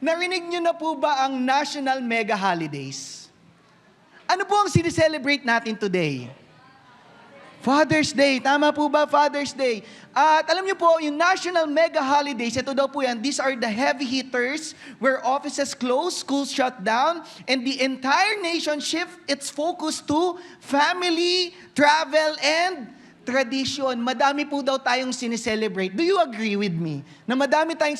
Narinig niyo na po ba ang National Mega Holidays? Ano po ang sineselebrate natin today? Father's Day. Tama po ba? Father's Day. At alam niyo po, yung National Mega Holidays, ito daw po yan, these are the heavy hitters where offices close, schools shut down, and the entire nation shift its focus to family, travel, and tradition. Madami po daw tayong sineselebrate. Do you agree with me? Na madami tayong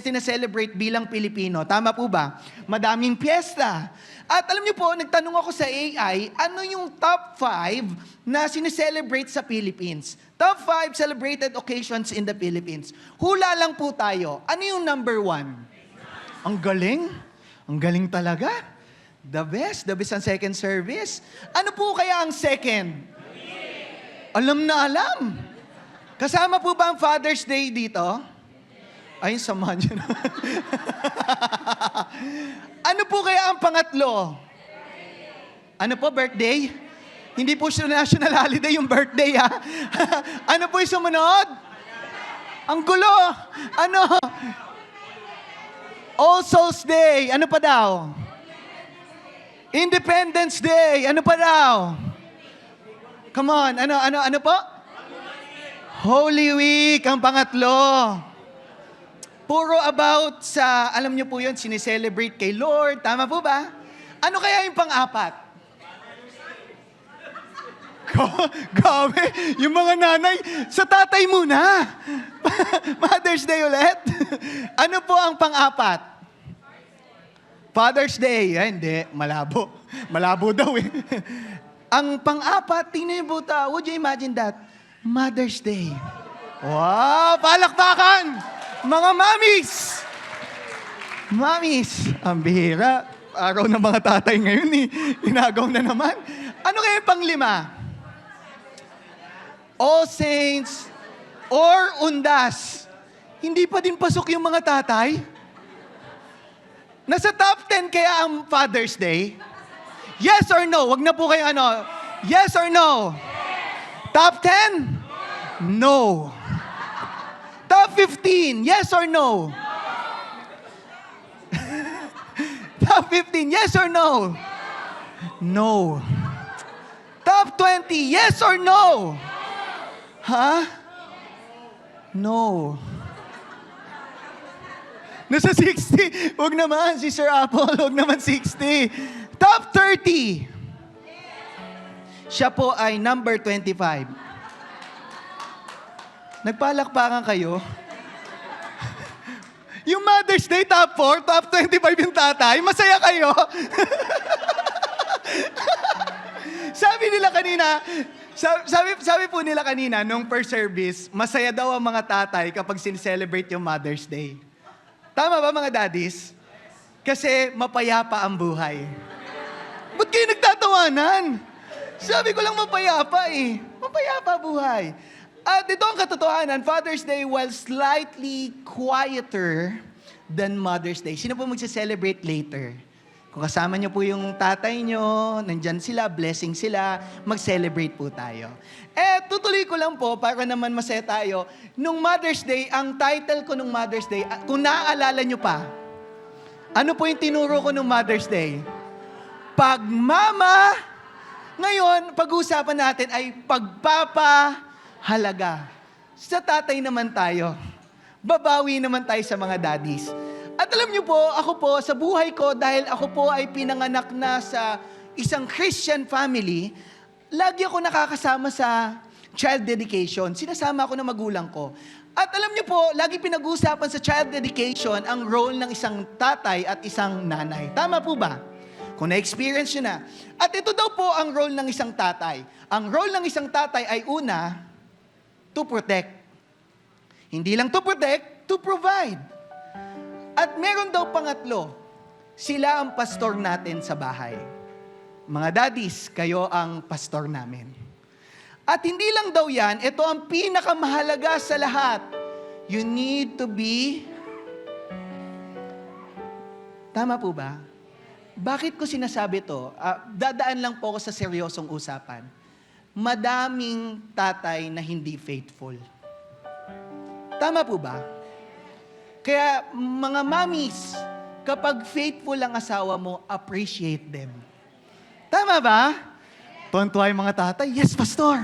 sineselebrate bilang Pilipino. Tama po ba? Madaming piyesta. At alam niyo po, nagtanong ako sa AI, ano yung top 5 na sineselebrate sa Philippines? Top 5 celebrated occasions in the Philippines. Hula lang po tayo. Ano yung number 1? Ang galing. Ang galing talaga. The best ang second service. Ano po kaya ang second? Alam na alam. Kasama po ba ang Father's Day dito? Ay, samahan niyo na. Ano po kaya ang pangatlo? Ano po, birthday? Hindi po siya national holiday yung birthday, ha? Ano po yung sumunod? Ang gulo. Ano? All Souls Day. Ano pa daw? Independence Day. Ano pa daw? Come on. Ano po? Holy Week. Ang pangatlo. Puro about sa, alam niyo po yun, sineselebrate kay Lord. Tama po ba? Ano kaya yung pang-apat? Gabi, yung mga nanay, sa tatay muna. Mother's Day ulit. Ano po ang pang-apat? Father's Day. Ay, hindi, malabo. Malabo daw eh. Ang pang-apat, tingnan niyo po ta, would you imagine that? Mother's Day. Wow, palakpakan! Mga mamis! Mamis! Ang bihira. Araw ng mga tatay ngayon eh. Inagaw na naman. Ano kaya yung pang-5? All Saints or Undas. Hindi pa din pasok yung mga tatay? Nasa top 10 kaya ang Father's Day? Yes or no? Wag na po kayo ano. Yes or no? Yes. Top 10? No. Top 15, yes or no? No. Top 15, yes or no? No. Top 20, yes or no? Ha? No. Nasa 60. Huwag naman, si Sir Apple. Huwag naman 60. Top 30. Siya po ay number 25. Nagpalakpakan kayo? Yung Mother's Day, top 4, top 25 yung tatay, masaya kayo? Sabi nila kanina, sabi po nila kanina, nung per service, masaya daw ang mga tatay kapag sincelebrate yung Mother's Day. Tama ba mga daddies? Kasi mapayapa ang buhay. Ba't kayo nagtatawanan? Sabi ko lang mapayapa eh. Mapayapa buhay. At ito ang katotohanan, Father's Day, while slightly quieter than Mother's Day, sino po magse-celebrate later? Kung kasama niyo po yung tatay niyo, nandyan sila, blessing sila, mag-celebrate po tayo. Tutuloy ko lang po, para naman masaya tayo. Nung Mother's Day, ang title ko nung Mother's Day, kung naaalala niyo pa, ano po yung tinuro ko nung Mother's Day? Pagmama, ngayon, pag-uusapan natin ay pagpapa, halaga. Sa tatay naman tayo. Babawi naman tayo sa mga daddies. At alam niyo po, ako po, sa buhay ko, dahil ako po ay pinanganak na sa isang Christian family, lagi ako nakakasama sa child dedication. Sinasama ako ng magulang ko. At alam niyo po, lagi pinag-uusapan sa child dedication ang role ng isang tatay at isang nanay. Tama po ba? Kung na-experience nyo na. At ito daw po ang role ng isang tatay. Ang role ng isang tatay ay una, to protect. Hindi lang to protect, to provide. At meron daw pangatlo, sila ang pastor natin sa bahay. Mga daddies, kayo ang pastor namin. At hindi lang daw yan, ito ang pinakamahalaga sa lahat. You need to be... Tama po ba? Bakit ko sinasabi to? Dadaan lang po ako sa seryosong usapan. Madaming tatay na hindi faithful. Tama po ba? Kaya mga mommies, Kapag faithful ang asawa mo, appreciate them. Tama ba? Tuwan-tuwa yung mga tatay. Yes, Pastor.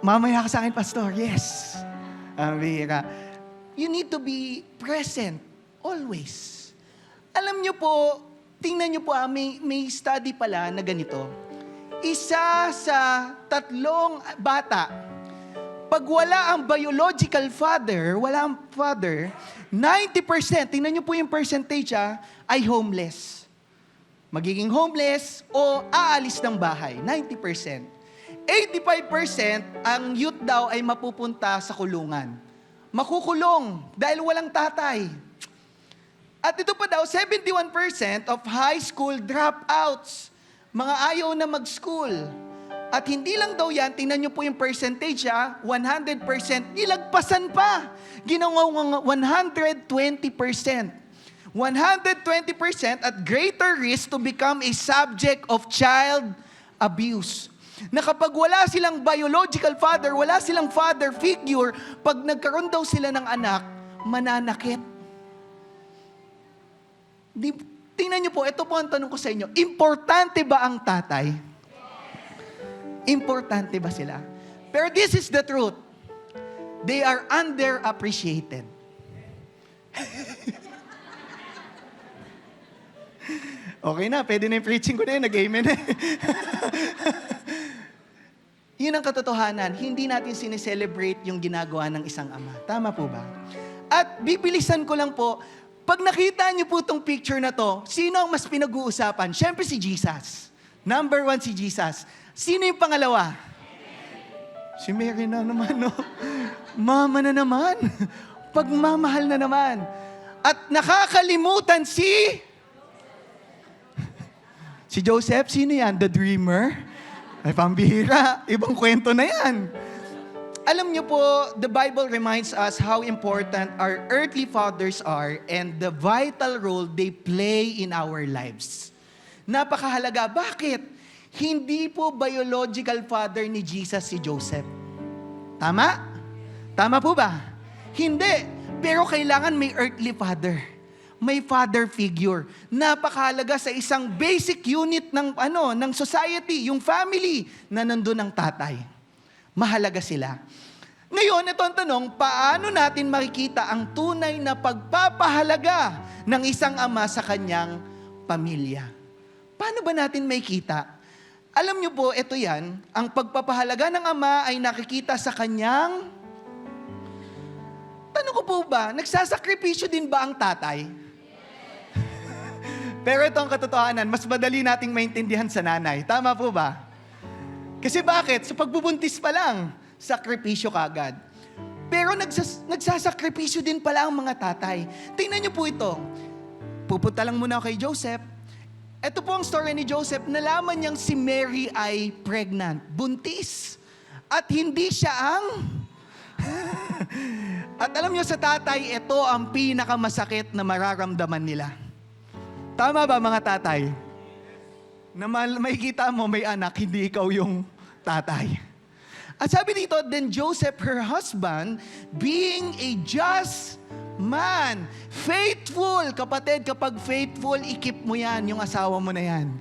Mamaya ka sa akin, Pastor. Yes. Bira. You need to be present always. Alam niyo po, tingnan niyo po, may study pala na ganito. Isa sa 3 bata, pag wala ang biological father, 90%, tingnan niyo po yung percentage ay homeless. Magiging homeless o aalis ng bahay, 90%. 85% ang youth daw ay mapupunta sa kulungan. Makukulong dahil walang tatay. At ito pa daw, 71% of high school dropouts. Mga ayaw na mag-school. At hindi lang daw yan, tingnan nyo po yung percentage 100%, nilagpasan pa. Ginawang 120%. 120% at greater risk to become a subject of child abuse. Na kapag wala silang biological father, wala silang father figure, pag nagkaroon daw sila ng anak, mananakit. Tingnan niyo po, ito po ang tanong ko sa inyo, importante ba ang tatay? Importante ba sila? Pero this is the truth. They are underappreciated. Okay na, pwede na yung preaching ko na yun, nag-amen na. Yun ang katotohanan, hindi natin sineselebrate yung ginagawa ng isang ama. Tama po ba? At bibilisan ko lang po, pag nakita niyo po itong picture na to, sino ang mas pinag-uusapan? Siyempre si Jesus. Number 1 si Jesus. Sino yung pangalawa? Si Mary na naman, no? Mama na naman. Pagmamahal na naman. At nakakalimutan si Joseph. Sino yan? The dreamer? Ay, pambihira. Ibang kwento na yan. Alam niyo po, the Bible reminds us how important our earthly fathers are and the vital role they play in our lives. Napakahalaga. Bakit? Hindi po biological father ni Jesus si Joseph. Tama? Tama po ba? Hindi. Pero kailangan may earthly father. May father figure. Napakahalaga sa isang basic unit ng society, yung family, na nandun ang tatay. Mahalaga sila. Ngayon, ito ang tanong, paano natin makikita ang tunay na pagpapahalaga ng isang ama sa kanyang pamilya? Paano ba natin makikita? Alam niyo po, ito yan, ang pagpapahalaga ng ama ay nakikita sa kanyang... Tanong ko po ba, nagsasakripisyo din ba ang tatay? Pero ito ang katotohanan, mas madali nating maintindihan sa nanay. Tama po ba? Kasi bakit? Sa pagbubuntis pa lang, sakripisyo kagad. Pero nagsasakripisyo din pala ang mga tatay. Tingnan niyo po ito. Pupunta lang muna kay Joseph. Ito po ang story ni Joseph. Nalaman niyang si Mary ay pregnant, buntis. At hindi siya ang... At alam niyo sa tatay, ito ang pinakamasakit na mararamdaman nila. Tama ba mga tatay? Na makikita mo may anak, hindi ikaw yung tatay. At sabi dito, then Joseph, her husband, being a just man, faithful. Kapatid, kapag faithful, ikip mo yan, yung asawa mo na yan.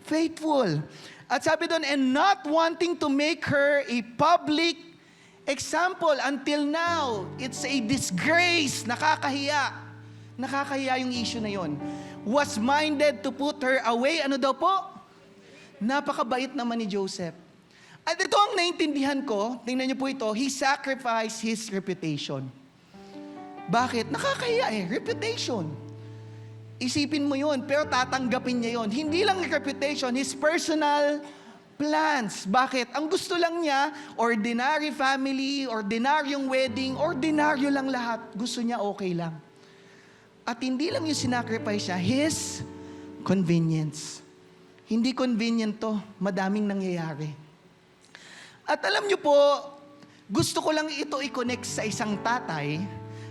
Faithful. At sabi doon, and not wanting to make her a public example until now. It's a disgrace. Nakakahiya. Nakakahiya yung issue na yon. Was minded to put her away. Ano daw po? Napakabait naman ni Joseph. At ito ang naintindihan ko, tingnan niyo po ito, he sacrificed his reputation. Bakit? Nakakahiya reputation. Isipin mo yun, pero tatanggapin niya yun. Hindi lang reputation, his personal plans. Bakit? Ang gusto lang niya, ordinary family, ordinaryong wedding, ordinaryo lang lahat. Gusto niya okay lang. At hindi lang yung sinacrifice niya, his convenience. Hindi convenient to, madaming nangyayari. At alam niyo po, gusto ko lang ito i-connect sa isang tatay.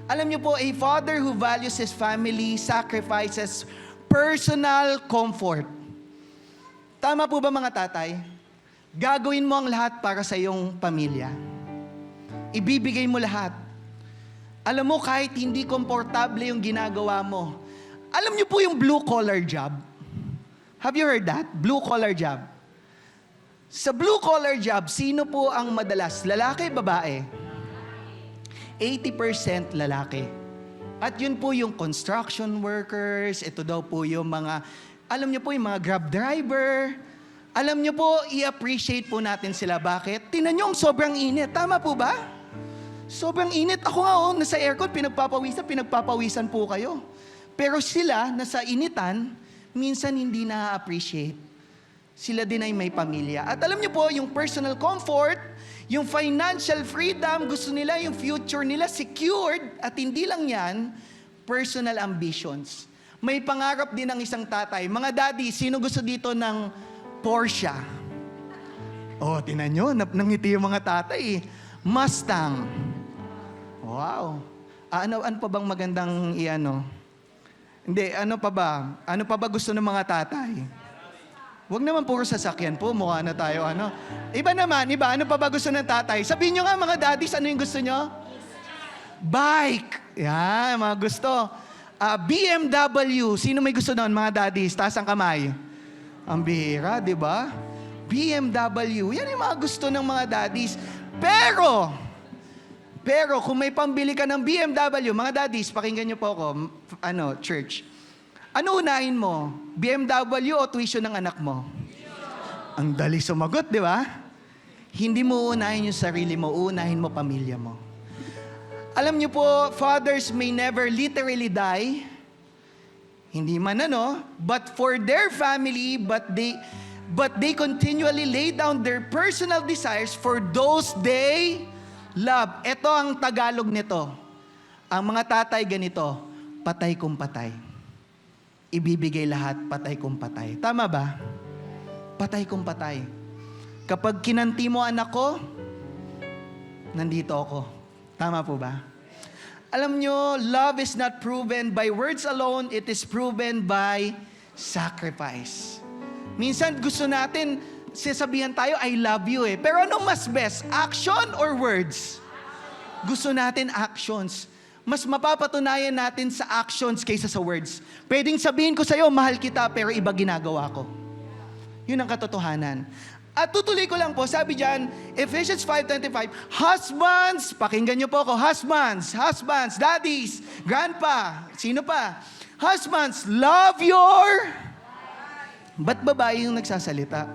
Alam niyo po, a father who values his family sacrifices personal comfort. Tama po ba mga tatay? Gagawin mo ang lahat para sa iyong pamilya. Ibibigay mo lahat. Alam mo, kahit hindi komportable yung ginagawa mo. Alam niyo po yung blue-collar job? Have you heard that? Blue-collar job. Sa blue-collar job, sino po ang madalas? Lalaki, babae? 80% lalaki. At yun po yung construction workers, ito daw po yung mga, alam niyo po yung mga grab driver. Alam niyo po, i-appreciate po natin sila. Bakit? Tingnan niyo ang sobrang init. Tama po ba? Sobrang init. Ako nga nasa aircon, pinagpapawisan po kayo. Pero sila, nasa initan, minsan hindi na-appreciate. Sila din ay may pamilya. At alam niyo po, yung personal comfort, yung financial freedom, gusto nila yung future nila secured, at hindi lang yan, personal ambitions. May pangarap din ng isang tatay. Mga daddy, sino gusto dito ng Porsche? Oh, tinan nyo, nangiti yung mga tatay. Mustang. Wow. Ano pa bang magandang i-ano? Hindi, ano pa ba? Ano pa ba gusto ng mga tatay? Huwag naman puro sasakyan po, mukha na tayo ano. Iba naman, ano pa ba gusto ng tatay? Sabihin nyo nga mga daddies, ano yung gusto nyo? Bike. Yan, mga gusto. BMW. Sino may gusto doon, mga daddies? Taas ang kamay. Ang bihira, di ba? BMW. Yan yung mga gusto ng mga daddies. Pero kung may pambili ka ng BMW, mga daddies, pakinggan nyo po ako, church. Ano unahin mo? BMW o tuition ng anak mo? Ang dali sumagot, di ba? Hindi mo unahin yung sarili mo, unahin mo pamilya mo. Alam niyo po, fathers may never literally die. Hindi man but for their family, but they continually lay down their personal desires for those they love. Ito ang Tagalog nito. Ang mga tatay ganito, patay kung patay. Ibibigay lahat, patay kung patay. Tama ba? Patay kung patay. Kapag kinanti mo anak ko, nandito ako. Tama po ba? Alam nyo, love is not proven by words alone, it is proven by sacrifice. Minsan gusto natin, sasabihan tayo, I love you Pero anong mas best? Action or words? Gusto natin actions. Mas mapapatunayan natin sa actions kaysa sa words. Pwedeng sabihin ko sa'yo, mahal kita, pero iba ginagawa ko. Yun ang katotohanan. At tutuloy ko lang po, sabi dyan, Ephesians 5:25, husbands, pakinggan niyo po ako, husbands, daddies, grandpa, sino pa? Husbands, love your... Ba't babae yung nagsasalita?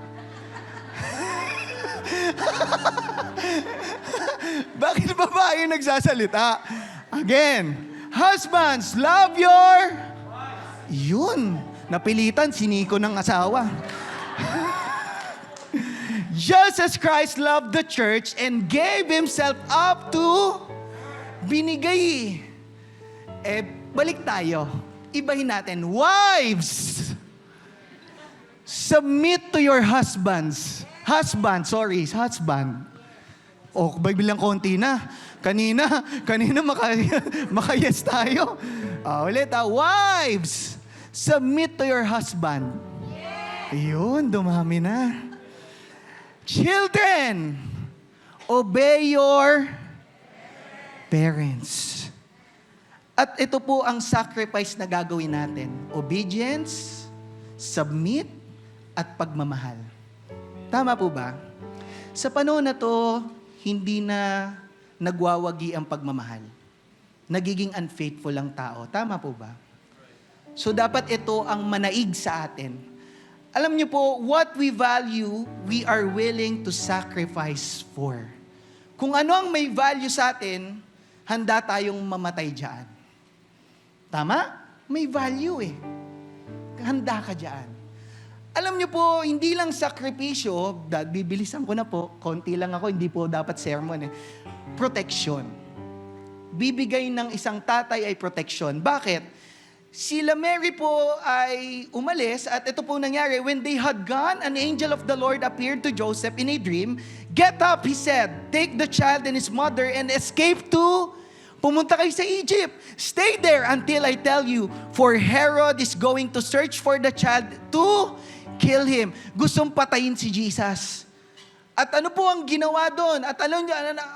Bakit babae yung nagsasalita? Again, husbands, love your... Yun, napilitan, siniko ng asawa. Just as Christ loved the church and gave Himself up to... Binigay. Balik tayo. Ibahin natin. Wives, submit to your husbands. Husband. O, bilang konti na. Kanina maka-yes tayo. Ulit wives, submit to your husband. Ayun, dumami na. Children, obey your parents. At ito po ang sacrifice na gagawin natin. Obedience, submit, at pagmamahal. Tama po ba? Sa panahon na to, hindi na nagwawagi ang pagmamahal. Nagiging unfaithful ang tao. Tama po ba? So dapat ito ang manaig sa atin. Alam niyo po, what we value, we are willing to sacrifice for. Kung ano ang may value sa atin, handa tayong mamatay diyan. Tama? May value Handa ka diyan. Alam niyo po, hindi lang sakripisyo, bibilisan ko na po, konti lang ako, hindi po dapat sermon Protection. Bibigay ng isang tatay ay protection. Bakit? Sila Mary po ay umalis at ito po nangyari. When they had gone, an angel of the Lord appeared to Joseph in a dream. Get up, he said, take the child and his mother and escape to... Pumunta kayo sa Egypt. Stay there until I tell you, for Herod is going to search for the child to kill him. Gustong patayin si Jesus. At ano po ang ginawa doon? At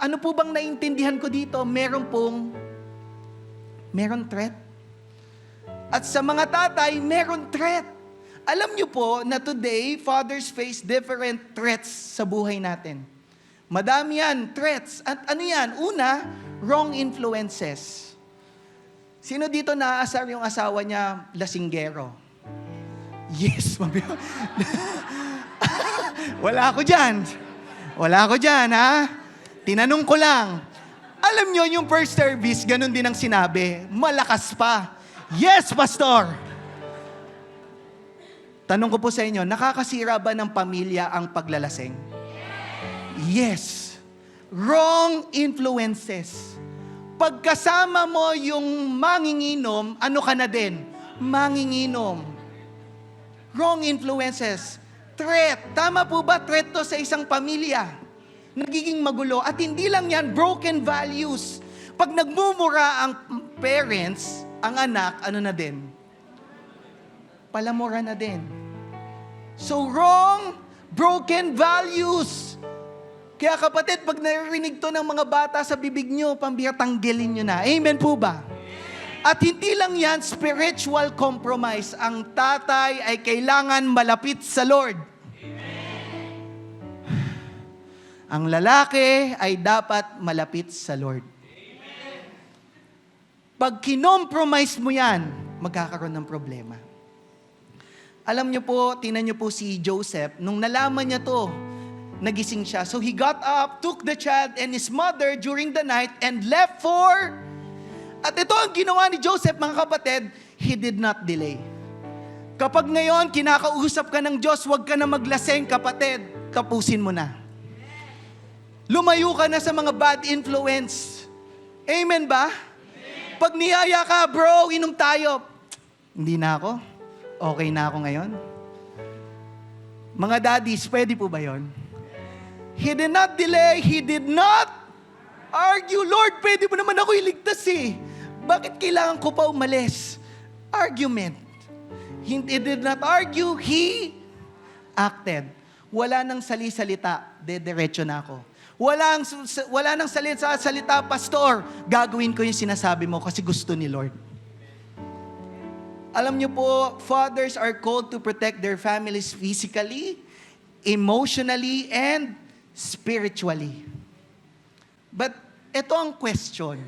ano po bang naintindihan ko dito? Meron pong meron threat. At sa mga tatay, meron threat. Alam niyo po na today, fathers face different threats sa buhay natin. Madami yan, threats. At ano yan? Una, wrong influences. Sino dito naaasar yung asawa niya, lasinggero? Yes, mami. Wala ako dyan, ha? Tinanong ko lang. Alam nyo, yung first service, ganun din ang sinabi. Malakas pa. Yes, Pastor! Tanong ko po sa inyo, nakakasira ba ng pamilya ang paglalasing? Yes. Wrong influences. Pagkasama mo yung manginginom, ano ka na din? Manginginom. Wrong influences. Threat. Tama po ba? Threat to sa isang pamilya. Nagiging magulo. At hindi lang yan, broken values. Pag nagmumura ang parents, ang anak, ano na din? Palamura na din. So wrong, broken values. Kaya kapatid, pag narinig to ng mga bata sa bibig nyo, pambira, tanggalin nyo na. Amen po ba? At hindi lang yan, spiritual compromise. Ang tatay ay kailangan malapit sa Lord. Ang lalaki ay dapat malapit sa Lord. Pag kinompromise mo yan, magkakaroon ng problema. Alam niyo po, tinan niyo po si Joseph, nung nalaman niya to, nagising siya. So he got up, took the child and his mother during the night and left for... At ito ang ginawa ni Joseph, mga kapatid, he did not delay. Kapag ngayon, kinakausap ka ng Diyos, huwag ka na maglaseng, kapatid, kapusin mo na. Lumayo ka na sa mga bad influence. Amen ba? Pag niyaya ka, bro, inom tayo. Hindi na ako. Okay na ako ngayon. Mga daddies, pwede po ba yon? He did not delay. He did not argue. Lord, pwede mo naman ako iligtas eh. Bakit kailangan ko pa umalis? Argument. He did not argue. He acted. Wala nang sali-salita. Dediretso na ako. Wala nang salita, Pastor. Gagawin ko yung sinasabi mo kasi gusto ni Lord. Alam niyo po, fathers are called to protect their families physically, emotionally, and spiritually. But ito ang question.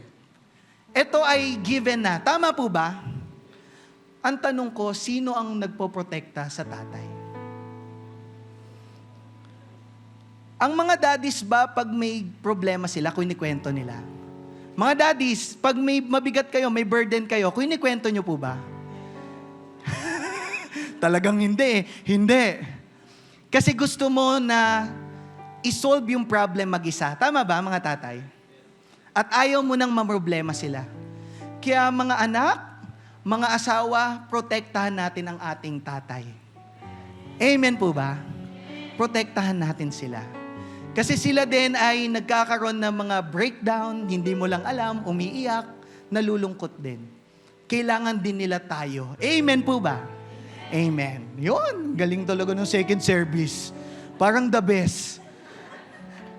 Ito ay given na. Tama po ba? Ang tanong ko, sino ang nagpoprotekta sa tatay? Ang mga daddies ba, pag may problema sila, kunikwento nila? Mga daddies, pag may mabigat kayo, may burden kayo, kunikwento nyo po ba? Talagang hindi. Hindi. Kasi gusto mo na isolve yung problem mag-isa. Tama ba, mga tatay? At ayaw mo nang mamroblema sila. Kaya mga anak, mga asawa, protektahan natin ang ating tatay. Amen po ba? Protektahan natin sila. Kasi sila din ay nagkakaroon ng mga breakdown, hindi mo lang alam, umiiyak, nalulungkot din. Kailangan din nila tayo. Amen po ba? Amen. Yun, galing talaga ng second service. Parang the best.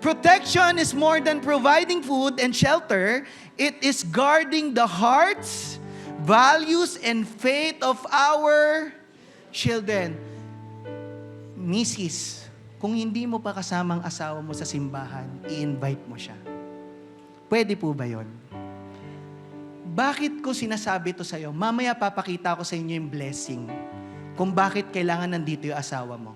Protection is more than providing food and shelter. It is guarding the hearts, values, and faith of our children. Mrs., kung hindi mo pa kasama ang asawa mo sa simbahan, i-invite mo siya. Pwede po ba yon? Bakit ko sinasabi to sa'yo? Mamaya papakita ko sa inyo yung blessing kung bakit kailangan nandito yung asawa mo.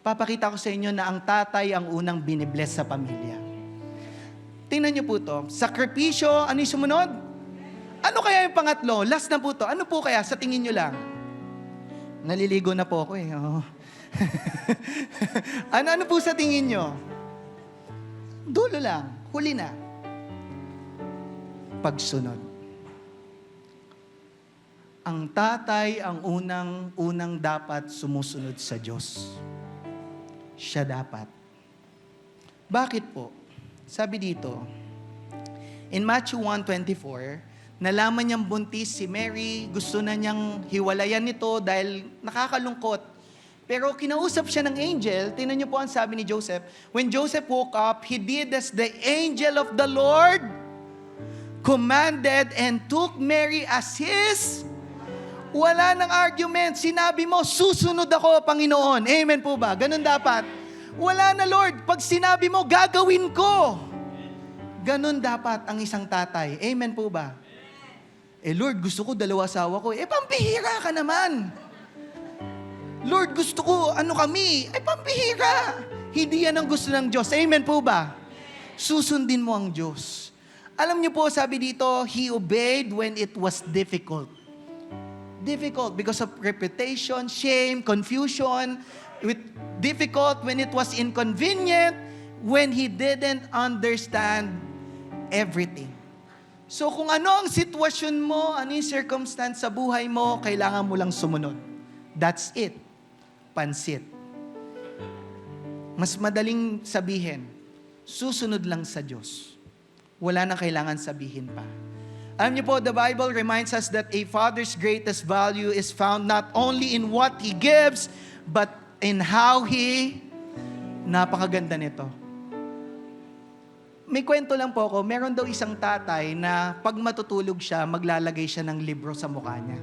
Papakita ko sa inyo na ang tatay ang unang binibless sa pamilya. Tingnan niyo po to. Sakripisyo, ano yung sumunod? Ano kaya yung pangatlo? Last na po to. Ano po kaya? Sa tingin niyo lang. Naliligo na po ako eh. Oh. ano po sa tingin nyo? Dulo lang. Huli na. Pagsunod. Ang tatay ang unang dapat sumusunod sa Diyos. Siya dapat. Bakit po? Sabi dito, in Matthew 1:24, nalaman niyang buntis si Mary, gusto na niyang hiwalayan nito dahil nakakalungkot. Pero kinausap siya ng angel. Tingnan niyo po ang sabi ni Joseph. When Joseph woke up, he did as the angel of the Lord commanded and took Mary as his. Wala nang argument. Sinabi mo, susunod ako, Panginoon. Amen po ba? Ganun dapat. Wala na, Lord. Pag sinabi mo, gagawin ko. Ganun dapat ang isang tatay. Amen po ba? Lord, gusto ko 2 asawa ko. Pambihira ka naman. Lord, gusto ko, kami. Pambihira. Hindi yan ang gusto ng Diyos. Amen po ba? Susundin mo ang Diyos. Alam niyo po, sabi dito, He obeyed when it was difficult. Difficult because of reputation, shame, confusion. Difficult when it was inconvenient, when he didn't understand everything. So kung ano ang sitwasyon mo, ano yung circumstance sa buhay mo, kailangan mo lang sumunod. That's it. Pansit. Mas madaling sabihin, susunod lang sa Diyos. Wala na kailangan sabihin pa. Alam niyo po, the Bible reminds us that a father's greatest value is found not only in what he gives, but in how he, napakaganda nito. May kwento lang po ako, meron daw isang tatay na pag matutulog siya, maglalagay siya ng libro sa mukha niya.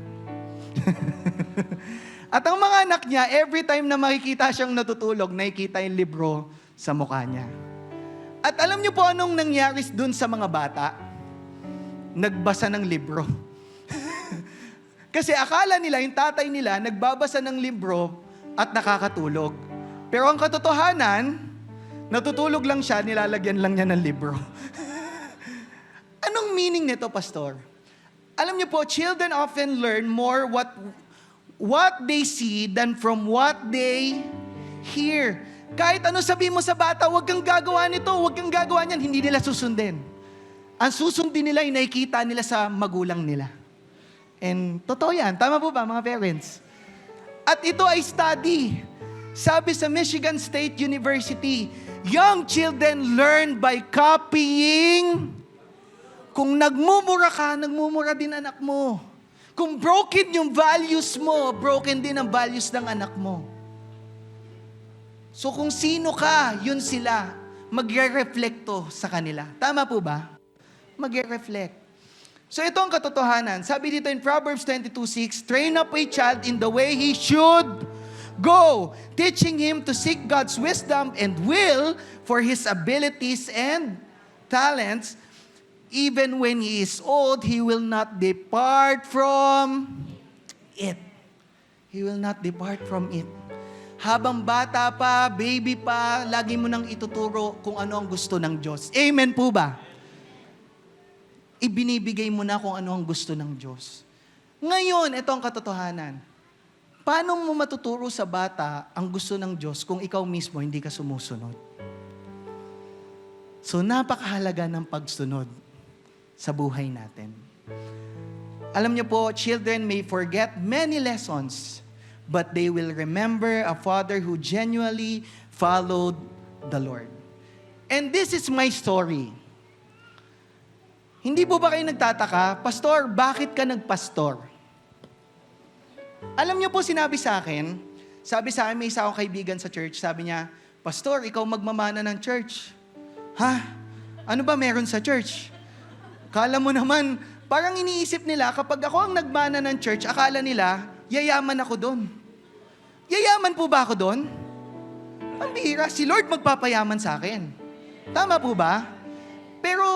At ang mga anak niya, every time na makikita siyang natutulog, nakikita yung libro sa mukha niya. At alam niyo po anong nangyari dun sa mga bata? Nagbasa ng libro. Kasi akala nila, yung tatay nila, nagbabasa ng libro at nakakatulog. Pero ang katotohanan, natutulog lang siya, nilalagyan lang niya ng libro. Anong meaning nito, Pastor? Alam niyo po, children often learn more what they see than from what they hear. Kahit ano sabihin mo sa bata, huwag kang gagawa nito, huwag kang gagawa niyan, hindi nila susundin. Ang susundin nila, yung nakikita nila sa magulang nila. And totoo yan. Tama po ba, mga parents? At ito ay study. Sabi sa Michigan State University, young children learn by copying. Kung nagmumura ka, nagmumura din anak mo. Kung broken yung values mo, broken din ang values ng anak mo. So kung sino ka, yun sila. Magre-reflecto sa kanila. Tama po ba? Magre-reflect. So ito ang katotohanan. Sabi dito in Proverbs 22:6, train up a child in the way he should go, teaching him to seek God's wisdom and will for his abilities and talents. Even when he is old, he will not depart from it. He will not depart from it. Habang bata pa, baby pa, lagi mo nang ituturo kung ano ang gusto ng Diyos. Amen po ba? Ibinibigay mo na kung ano ang gusto ng Diyos. Ngayon, ito ang katotohanan. Paano mo matuturo sa bata ang gusto ng Diyos kung ikaw mismo hindi ka sumusunod? So, napakahalaga ng pagsunod sa buhay natin. Alam niyo po, children may forget many lessons, but they will remember a father who genuinely followed the Lord. And this is my story. Hindi po ba kayo nagtataka, Pastor, bakit ka nagpastor? Alam niyo po, sabi sa akin, may isa akong kaibigan sa church, sabi niya, Pastor, ikaw magmamana ng church. Ha? Ano ba meron sa church? Kala mo naman, parang iniisip nila, kapag ako ang nagmana ng church, akala nila, yayaman ako doon. Yayaman po ba ako doon? Ang bihira, si Lord magpapayaman sa akin. Tama po ba? Pero,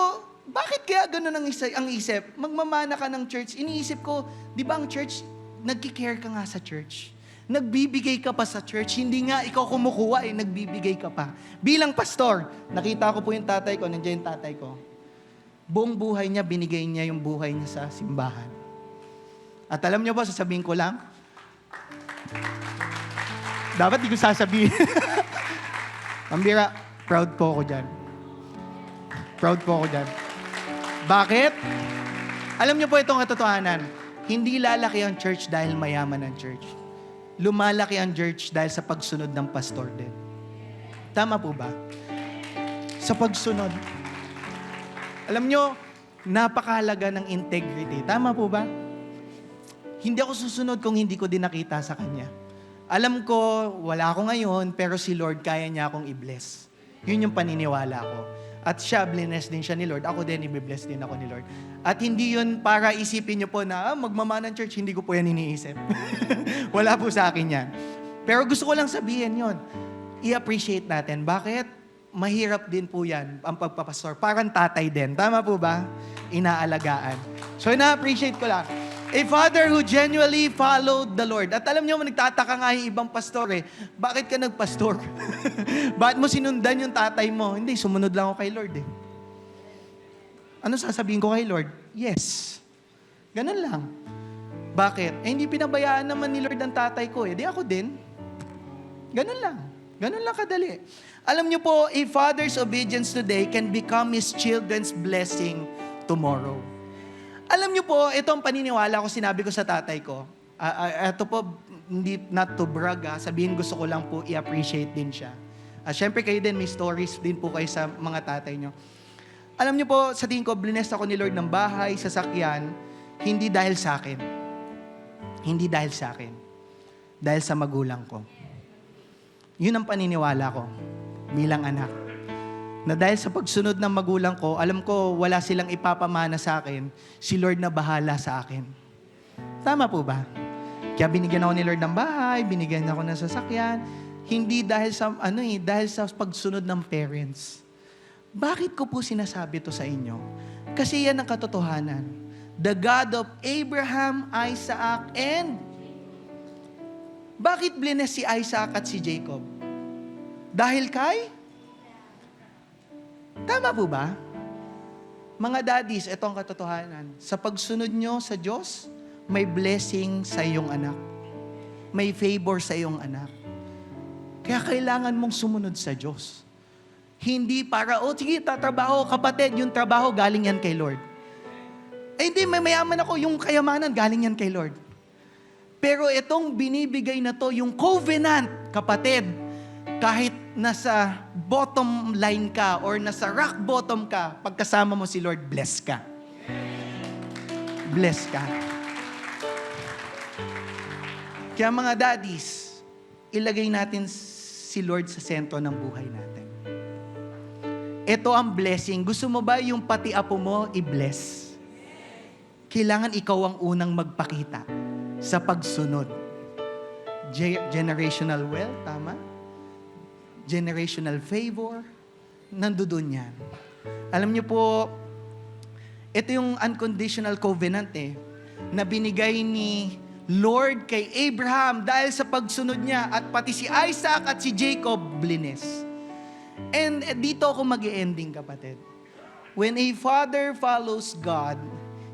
bakit kaya ganun ang isip? Magmamana ka ng church. Iniisip ko, di ba ang church, nagki-care ka nga sa church. Nagbibigay ka pa sa church. Hindi nga ikaw kumukuha, nagbibigay ka pa. Bilang pastor, nakita ko po yung tatay ko, nandiyan yung tatay ko. Buong buhay niya, binigay niya yung buhay niya sa simbahan. At alam niyo ba, sasabihin ko lang, dapat di ko sasabihin. Pambira, proud po ako dyan. Proud po ako dyan. Bakit? Alam niyo po itong katotohanan. Hindi lalaki ang church dahil mayaman ang church. Lumalaki ang church dahil sa pagsunod ng pastor din. Tama po ba? Sa pagsunod. Alam niyo, napakahalaga ng integrity. Tama po ba? Hindi ako susunod kung hindi ko din nakita sa Kanya. Alam ko, wala ako ngayon, pero si Lord kaya niya akong i-bless. Yun yung paniniwala ko. At siya, bless din siya ni Lord. Ako din, i-bless din ako ni Lord. At hindi yun para isipin niyo po na, magmamana ng church, hindi ko po yan iniisip. Wala po sa akin yan. Pero gusto ko lang sabihin yon, i-appreciate natin. Bakit? Mahirap din po yan, ang pagpapastor. Parang tatay din. Tama po ba? Inaalagaan. So, ina-appreciate ko lang. A father who genuinely followed the Lord. At alam niyo, nagtataka nga yung ibang pastor bakit ka nagpastor? Bakit mo sinundan yung tatay mo? Hindi, sumunod lang ako kay Lord Ano sasabihin ko kay Lord? Yes. Ganun lang. Bakit? Hindi pinabayaan naman ni Lord ang tatay ko Di ako din. Ganun lang. Ganun lang kadali. Alam niyo po, a father's obedience today can become his children's blessing tomorrow. Alam niyo po, ito ang paniniwala ko, sinabi ko sa tatay ko. Ito po, not to brag, sabihin gusto ko lang po i-appreciate din siya. Siyempre kayo din, may stories din po kayo sa mga tatay niyo. Alam niyo po, sa tingin ko, blessed ako ni Lord ng bahay, sasakyan, hindi dahil sa akin. Hindi dahil sa akin. Dahil sa magulang ko. Yun ang paniniwala ko bilang anak. Na dahil sa pagsunod ng magulang ko, alam ko wala silang ipapamana sa akin, si Lord na bahala sa akin. Tama po ba? Kaya binigyan ako ni Lord ng bahay, binigyan ako ng sasakyan, hindi dahil sa dahil sa pagsunod ng parents. Bakit ko po sinasabi to sa inyo? Kasi yan ang katotohanan. The God of Abraham, Isaac, and bakit blines si Isaac at si Jacob? Dahil kay? Tama po ba? Mga daddies, ito ang katotohanan. Sa pagsunod nyo sa Diyos, may blessing sa iyong anak. May favor sa iyong anak. Kaya kailangan mong sumunod sa Diyos. Hindi para, sige, tatrabaho, kapatid, yung trabaho, galing yan kay Lord. Hindi, may mayaman ako, yung kayamanan, galing yan kay Lord. Pero itong binibigay na to, yung covenant, kapatid, kahit nasa bottom line ka or nasa rock bottom ka, pagkasama mo si Lord, bless ka. Bless ka. Kaya mga daddies, ilagay natin si Lord sa sentro ng buhay natin. Ito ang blessing. Gusto mo ba yung pati apo mo i-bless? Kailangan ikaw ang unang magpakita sa pagsunod. Generational wealth, tama? Generational favor, nandoon yan. Alam niyo po, ito yung unconditional covenant na binigay ni Lord kay Abraham dahil sa pagsunod niya at pati si Isaac at si Jacob blines. And dito ako mag-ending, kapatid. When a father follows God,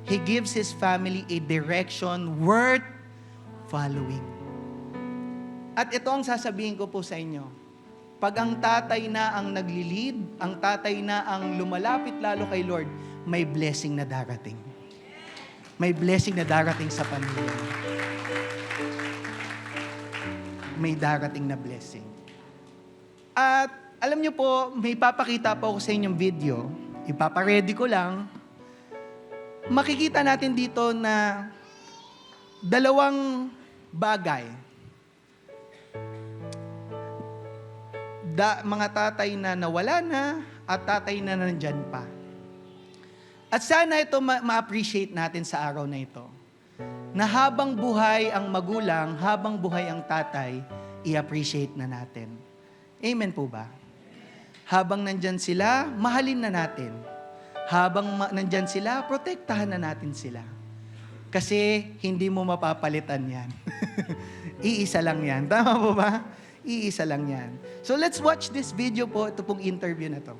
he gives his family a direction worth following. At ito ang sasabihin ko po sa inyo. Pag ang tatay na ang nagli-lead, ang tatay na ang lumalapit lalo kay Lord, may blessing na darating. May blessing na darating sa pamilya. May darating na blessing. At alam niyo po, may papakita po ako sa inyong video. Ipapaready ko lang. Makikita natin dito na dalawang bagay. Mga tatay na nawala na at tatay na nandyan pa. At sana ito ma-appreciate natin sa araw na ito. Na habang buhay ang magulang, habang buhay ang tatay, i-appreciate na natin. Amen po ba? Habang nandyan sila, mahalin na natin. Habang nandyan sila, protektahan na natin sila. Kasi hindi mo mapapalitan yan. Iisa lang yan. Tama po ba? Iisa lang yan. So let's watch this video po. Ito pong interview na to.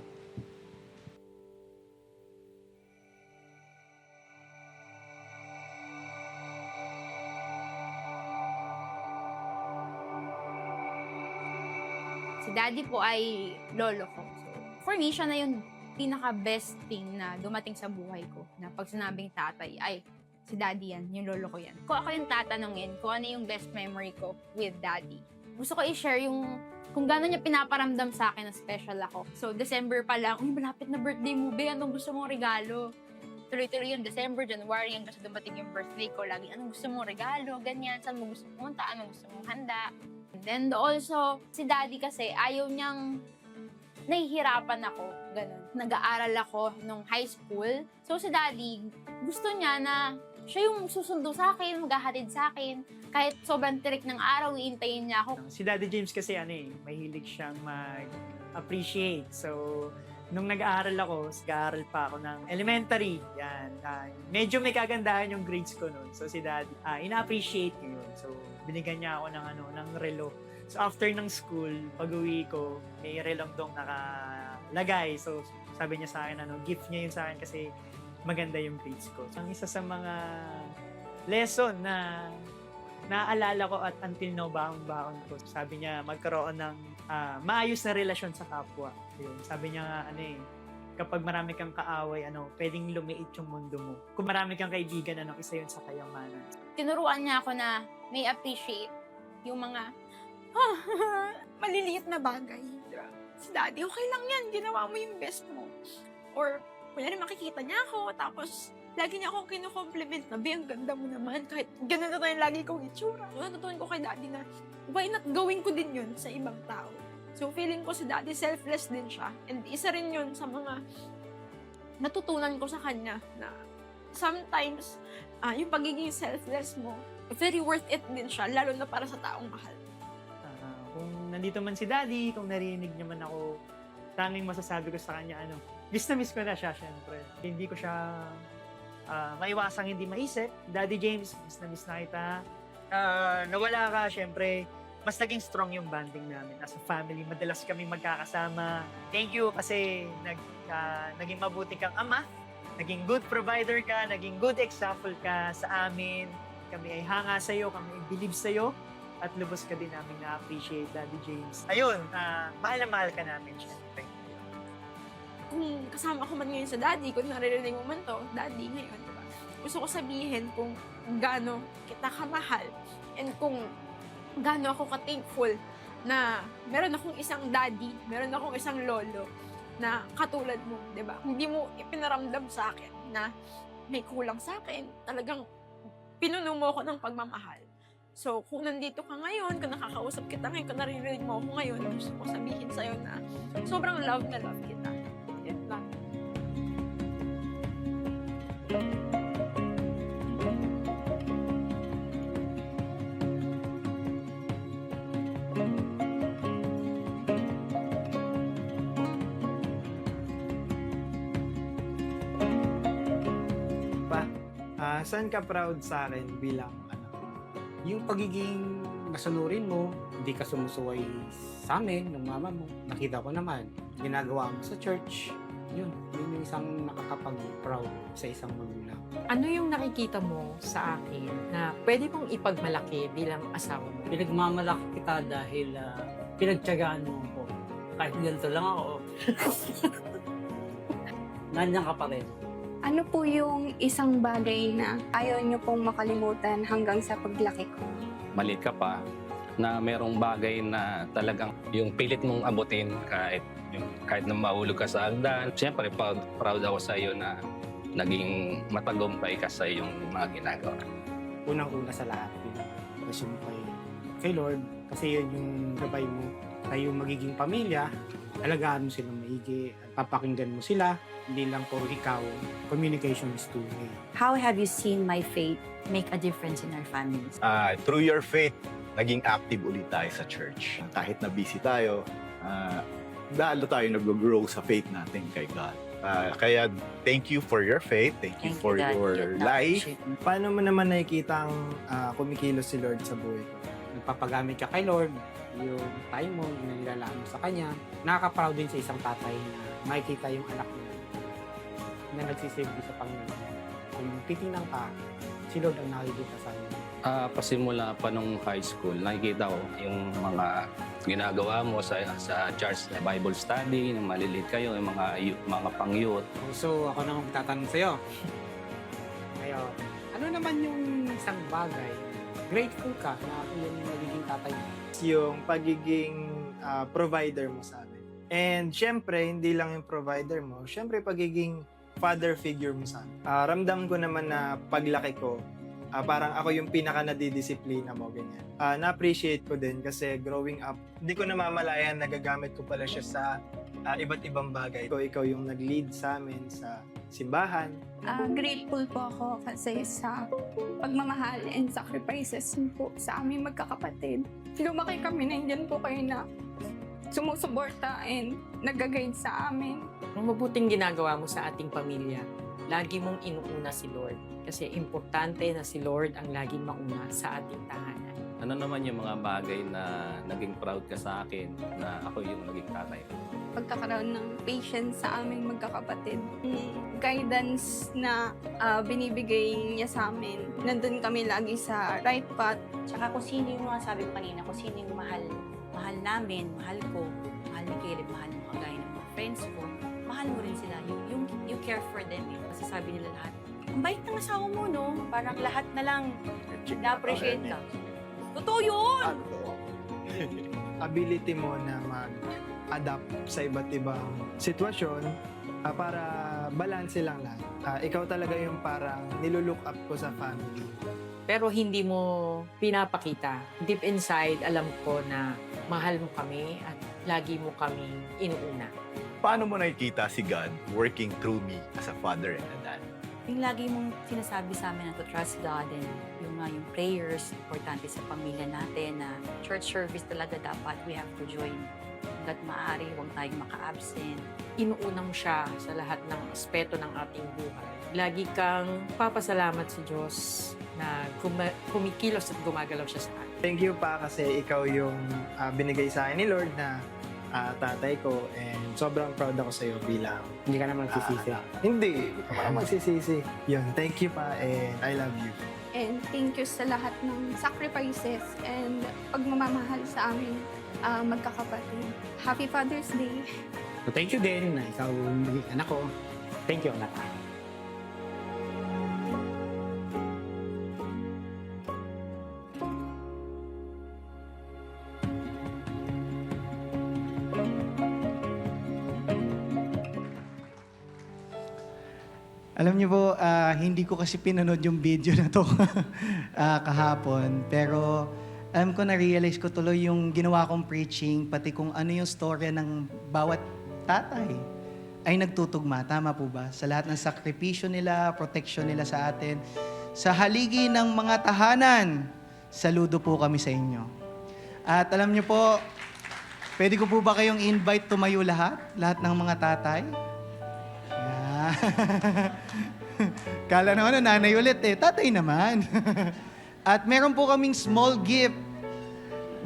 Si Daddy po ay lolo ko. So, for me, siya na yung pinaka-best thing na dumating sa buhay ko. Na pag sinabing tatay, ay, si Daddy yan, yung lolo ko yan. Kung ako yung tatanungin, kung ano yung best memory ko with Daddy, gusto ko i-share yung kung gano'n niya pinaparamdam sa akin na special ako. So, December pa lang, malapit na birthday mo, be, anong gusto mong regalo? Tuloy-tuloy yung December, January, hanggang sa dumating yung birthday ko, lagi, anong gusto mong regalo, ganyan, saan mo gusto pumunta, anong gusto mong handa. And then also, si Daddy kasi, ayaw niyang nahihirapan ako ganun. Nag-aaral ako nung high school. So si daddy, gusto niya na siya yung susundo sa akin, maghahatid sa akin. Kahit sobrang tirik ng araw, iintayin niya ako. Si Daddy James kasi mahilig siyang mag-appreciate. So, nung nag-aaral ako, nag-aaral pa ako ng elementary, yan. Medyo may kagandahan yung grades ko noon. So, si Daddy, ina-appreciate ko yun. So, binigyan niya ako ng relo. So, after ng school, pag-uwi ko, may relong dong nakalagay. So, sabi niya sa akin, gift niya yun sa akin kasi maganda yung grades ko. So, ang isa sa mga lesson na naaalala ko at until now, baon ko. Sabi niya, magkaroon ng maayos na relasyon sa kapwa. Yun. Sabi niya nga, kapag marami kang kaaway, pwedeng lumiit yung mundo mo. Kung marami kang kaibigan, isa yun sa kayamanan. Tinuruan niya ako na may appreciate yung mga maliliit na bagay. Diba? Si daddy, okay lang yan, ginawa mo yung best mo. Or, kunyari makikita niya ako, tapos lagi niya akong kino-compliment na, ang ganda mo naman, kahit ganun na tayo lagi kong itsura. So, natutunan ko kay daddy na, why not gawin ko din yun sa ibang tao? So, feeling ko si daddy, selfless din siya. And isa rin yun sa mga natutunan ko sa kanya na sometimes, yung pagiging selfless mo, very worth it din siya, lalo na para sa taong mahal. Kung nandito man si daddy, kung narinig niya man ako, tanging masasabi ko sa kanya, miss na miss ko na siya, syempre. Hindi ko siya maiwasang hindi maisip. Daddy James, miss na kita. Nawala ka, syempre, mas naging strong yung bonding namin. As a family, madalas kami magkakasama. Thank you kasi naging mabuti kang ama, naging good provider ka, naging good example ka sa amin. Kami ay hanga sa'yo, kami ay believe sa'yo, at lubos ka din namin na-appreciate, Daddy James. Ayun, mahal na mahal ka namin, syempre. Kung kasama ko man ngayon sa daddy, kung naririnig mo man to, daddy ngayon, diba? Gusto ko sabihin kung gaano kita kamahal and kung gaano ako ka-thankful na meron akong isang daddy, meron akong isang lolo na katulad mo, diba? Hindi mo ipinaramdam sa akin na may kulang sa akin. Talagang pinuno mo ako ng pagmamahal. So, kung nandito ka ngayon, kung nakakausap kita ngayon, kung naririnig mo ako ngayon, gusto ko sabihin sa'yo na sobrang love na love kita. Yan lang. Saan ka proud sa akin bilang anak? Yung pagiging masunurin mo, hindi ka sumusuway sa amin, ng mama mo. Nakita ko naman, ginagawa mo sa church. Yun yung isang nakakapag-proud sa isang magulang. Ano yung nakikita mo sa akin na pwede mong ipagmalaki bilang asawa mo? Pinagmamalaki kita dahil pinagtiyagaan mo ako. Kahit ganito lang ako. Nandiyan ka pa rin. Ano po yung isang bagay na ayaw niyo pong makalimutan hanggang sa paglaki ko? Maliit ka pa, na merong bagay na talagang yung pilit mong abutin kahit na mahulog ka sa hagdan. Siyempre, proud ako sa iyo na naging matagumpay ka sa iyong mga ginagawa. Unang-una sa lahat, pinag-assume kay Lord, kasi yun yung gabay mo na yung magiging pamilya, alagaan mo silang maigi, at papakinggan mo sila, hindi lang puro ikaw. Communication is two-way. How have you seen my faith make a difference in our families? Through your faith, naging active ulit tayo sa church. Kahit na busy tayo, lalo tayo nag-grow sa faith natin kay God. Kaya thank you for your faith, thank you for God. your life. Paano mo naman nakikita ang kumikilos si Lord sa buhay ko? Nagpapagamit ka kay Lord, yung time mo, yung nilalaan mo sa Kanya. Nakaka-proud din sa isang tatay na makikita yung anak niya na nagsisilbi sa Panginoon. Kung titingnan ka, si Lord ang nakikita sa iyo. Pasimula pa nung high school, nakikita ko yung mga ginagawa mo sa church, Bible study, yung maliliit kayo, yung mga pang-youth. So, ako na magtatanong sa'yo. Ngayon, ano naman yung isang bagay, grateful ka na ako yung nagiging tatay mo? Yung pagiging provider mo sa amin. And syempre, hindi lang yung provider mo, syempre pagiging father figure mo sa amin. Ramdam ko naman na paglaki ko, parang ako yung pinaka nadidisiplina mo, ganyan. Na-appreciate ko din kasi growing up, hindi ko namamalayan nagagamit ko pala siya sa iba't ibang bagay. Ikaw yung nag-lead sa amin sa simbahan. Grateful po ako kasi sa pagmamahal and sacrifices niyo po sa aming magkakapatid. Lumaki kami, nandyan po kayo na sumusuporta and nag-guide sa amin. Ang mabuting ginagawa mo sa ating pamilya, lagi mong inuuna si Lord. Kasi importante na si Lord ang laging mauna sa ating tahanan. Ano naman yung mga bagay na naging proud ka sa akin na ako yung naging tatay? Pagkakaroon ng patience sa aming magkakapatid. Guidance na binibigay niya sa amin. Nandun kami lagi sa right path. Tsaka kung sino yung mga sabi ko kanina, kung sino yung mahal namin, mahal ko, mahal ni Caleb, mahal mo kagaya ng mga friends ko, mahal mo rin sila. You care for them. Kasi sabi nila lahat, ang bait ng asawa mo, no? Parang lahat na lang na-appreciate ka. Totoo yun! Ability mo na mag-adapt sa iba't ibang sitwasyon para balanse lang lahat. Ikaw talaga yung parang nilulook up ko sa family. Pero hindi mo pinapakita. Deep inside, alam ko na mahal mo kami at lagi mo kaming inuuna. Paano mo nakikita si God working through me as a father and a dad? Yung lagi mong sinasabi sa amin na to trust God and yung prayers, importante sa pamilya natin na church service talaga dapat we have to join. Hanggat maaari, huwag tayong maka-absent. Inuuna mo siya sa lahat ng aspeto ng ating buhay. Lagi kang papasalamat sa Diyos na kumikilos at gumagalaw siya sa atin. Thank you pa kasi ikaw yung binigay sa akin ni Lord na tatay ko and sobrang proud ako sa iyo bilang Hindi ka naman sisisi. hindi ako magsisisi. Yun, thank you pa and I love you. And thank you sa lahat ng sacrifices and pagmamahal sa aming magkakapatid. Happy Father's Day! So thank you din na ikaw maging anak ko. Thank you, anak. Alam niyo po, hindi ko kasi pinanood yung video na to kahapon. Pero alam ko, na-realize ko tuloy yung ginawa kong preaching, pati kung ano yung storya ng bawat tatay ay nagtutugma. Tama po ba? Sa lahat ng sakripisyo nila, protection nila sa atin. Sa haligi ng mga tahanan, saludo po kami sa inyo. At alam niyo po, pwede ko po ba kayong invite tumayo lahat? Lahat ng mga tatay? Kala naman nanay ulit eh. Tatay naman. At meron po kaming small gift.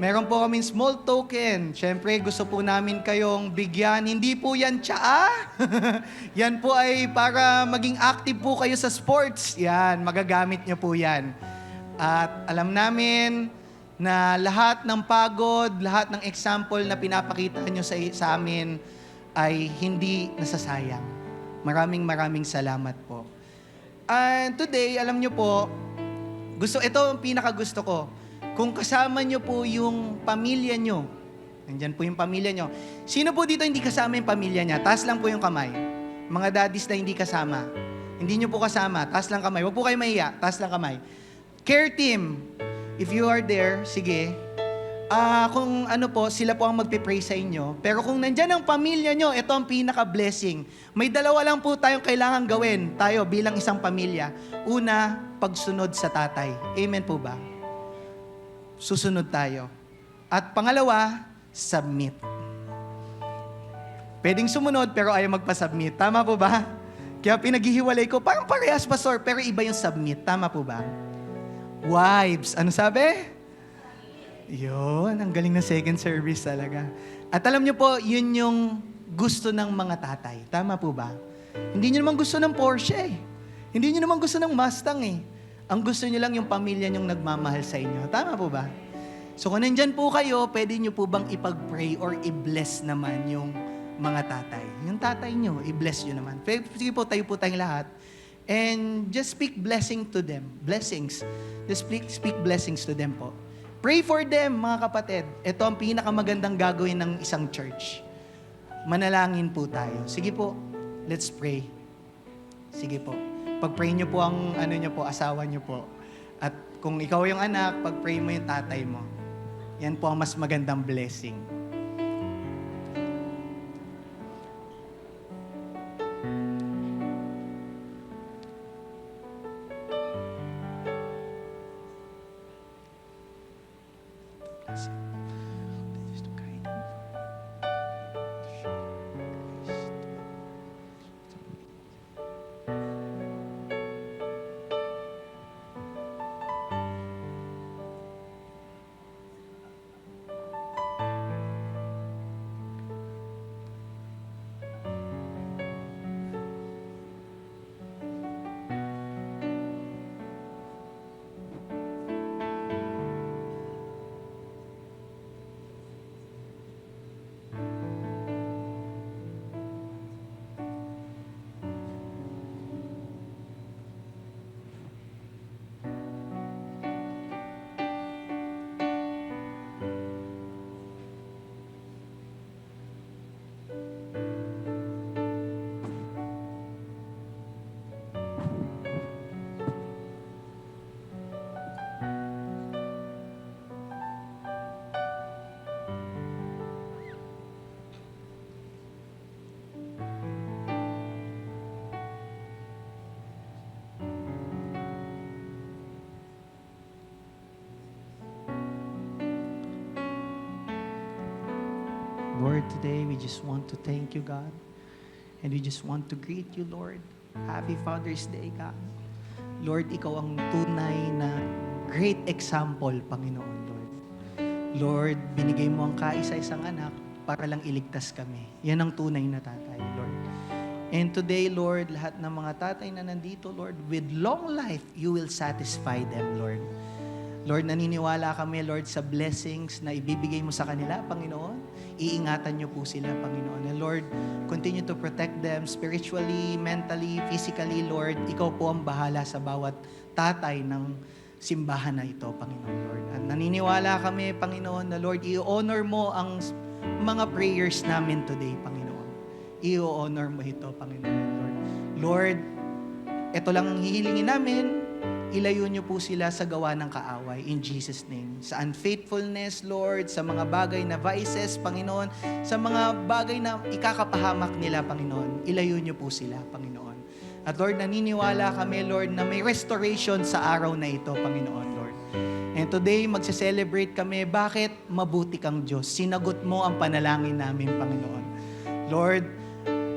Meron po kaming small token. Siyempre, gusto po namin kayong bigyan. Hindi po yan tsaa. Yan po ay para maging active po kayo sa sports. Yan, magagamit nyo po yan. At alam namin na lahat ng pagod, lahat ng example na pinapakita nyo sa amin ay hindi nasasayang. Maraming salamat po. And today, alam nyo po, ito ang pinakagusto ko. Kung kasama nyo po yung pamilya nyo, nandyan po yung pamilya nyo. Sino po dito hindi kasama yung pamilya niya? Taas lang po yung kamay. Mga daddies na hindi kasama. Hindi nyo po kasama, taas lang kamay. Huwag po kayo mahiya, taas lang kamay. Care team, if you are there, sige. Kung ano po, sila po ang magpipray sa inyo. Pero kung nandyan ang pamilya nyo, ito ang pinaka-blessing. May dalawa lang po tayong kailangan gawin, tayo bilang isang pamilya. Una, pagsunod sa tatay. Amen po ba? Susunod tayo. At pangalawa, submit. Pwedeng sumunod pero ayaw magpa-submit. Tama po ba? Kaya pinaghihiwalay ko, parang parehas, pastor, pero iba yung submit. Tama po ba? Wives, ano sabi? Yun, ang galing na second service talaga. At alam nyo po, yun yung gusto ng mga tatay. Tama po ba? Hindi nyo naman gusto ng Porsche eh. Hindi nyo naman gusto ng Mustang eh. Ang gusto nyo lang yung pamilya nyong nagmamahal sa inyo. Tama po ba? So kung nandyan po kayo, pwede nyo po bang ipag-pray or i-bless naman yung mga tatay? Yung tatay nyo, i-bless nyo naman. Sige po, tayo po tayong lahat. And just speak blessing to them. Blessings. Just speak blessings to them po. Pray for them, mga kapatid. Ito ang pinakamagandang gagawin ng isang church. Manalangin po tayo. Sige po, let's pray. Sige po. Pag-pray nyo po ang asawa nyo po. At kung ikaw yung anak, pag-pray mo yung tatay mo. Yan po ang mas magandang blessing. Lord, today we just want to thank you, God. And we just want to greet you, Lord. Happy Father's Day, God. Lord, ikaw ang tunay na great example, Panginoon, Lord. Lord, binigay mo ang kaisa-isang anak para lang iligtas kami. Yan ang tunay na tatay, Lord. And today, Lord, lahat ng mga tatay na nandito, Lord, with long life, you will satisfy them, Lord. Lord, naniniwala kami, Lord, sa blessings na ibibigay mo sa kanila, Panginoon. Iingatan niyo po sila, Panginoon. And Lord, continue to protect them spiritually, mentally, physically, Lord. Ikaw po ang bahala sa bawat tatay ng simbahan na ito, Panginoon, Lord. At naniniwala kami, Panginoon, na Lord, i-honor mo ang mga prayers namin today, Panginoon. I-honor mo ito, Panginoon, Lord. Lord, ito lang ang hihilingin namin. Ilayo niyo po sila sa gawa ng kaaway in Jesus' name. Sa unfaithfulness, Lord, sa mga bagay na vices, Panginoon, sa mga bagay na ikakapahamak nila, Panginoon, ilayo niyo po sila, Panginoon. At Lord, naniniwala kami, Lord, na may restoration sa araw na ito, Panginoon, Lord. And today, magse-celebrate kami. Bakit? Mabuti kang Diyos. Sinagot mo ang panalangin namin, Panginoon. Lord,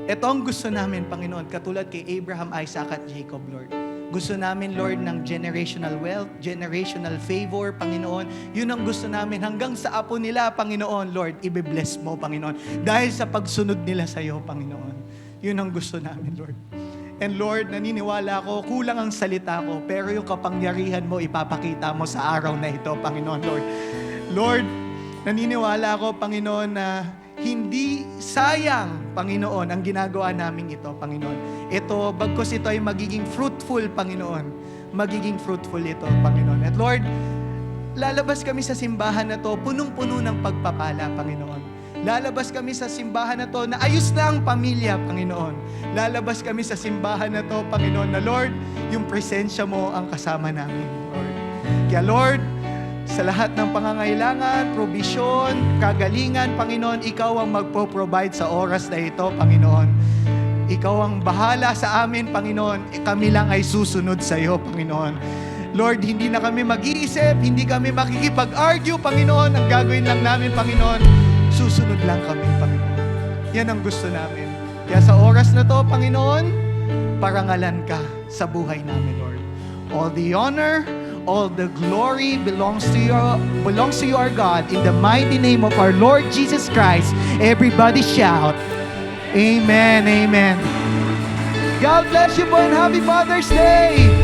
ito ang gusto namin, Panginoon, katulad kay Abraham, Isaac, at Jacob, Lord. Gusto namin, Lord, ng generational wealth, generational favor, Panginoon. Yun ang gusto namin hanggang sa apo nila, Panginoon, Lord, ibe-bless mo, Panginoon. Dahil sa pagsunod nila sa iyo, Panginoon. Yun ang gusto namin, Lord. And Lord, naniniwala ko, kulang ang salita ko, pero yung kapangyarihan mo, ipapakita mo sa araw na ito, Panginoon, Lord. Lord, naniniwala ko, Panginoon, na hindi sayang, Panginoon, ang ginagawa namin ito, Panginoon. Ito, bagkus ito ay magiging fruitful, Panginoon. Magiging fruitful ito, Panginoon. At Lord, lalabas kami sa simbahan na to, punong-puno ng pagpapala, Panginoon. Lalabas kami sa simbahan na to, na ayos na ang pamilya, Panginoon. Lalabas kami sa simbahan na to, Panginoon, na Lord, yung presensya mo ang kasama namin, Lord. Kaya Lord, sa lahat ng pangangailangan, provision, kagalingan, Panginoon, ikaw ang magpo-provide sa oras na ito, Panginoon. Ikaw ang bahala sa amin, Panginoon. Kami lang ay susunod sa iyo, Panginoon. Lord, hindi na kami mag-iisip, hindi kami makikipag-argue, Panginoon. Ang gagawin lang namin, Panginoon, susunod lang kami, Panginoon. Yan ang gusto namin. Kaya sa oras na to, Panginoon, parangalan ka sa buhay namin, Lord. All the honor, all the glory belongs to you, our God. In the mighty name of our Lord Jesus Christ, everybody shout, Amen, Amen. God bless you po and Happy Father's Day!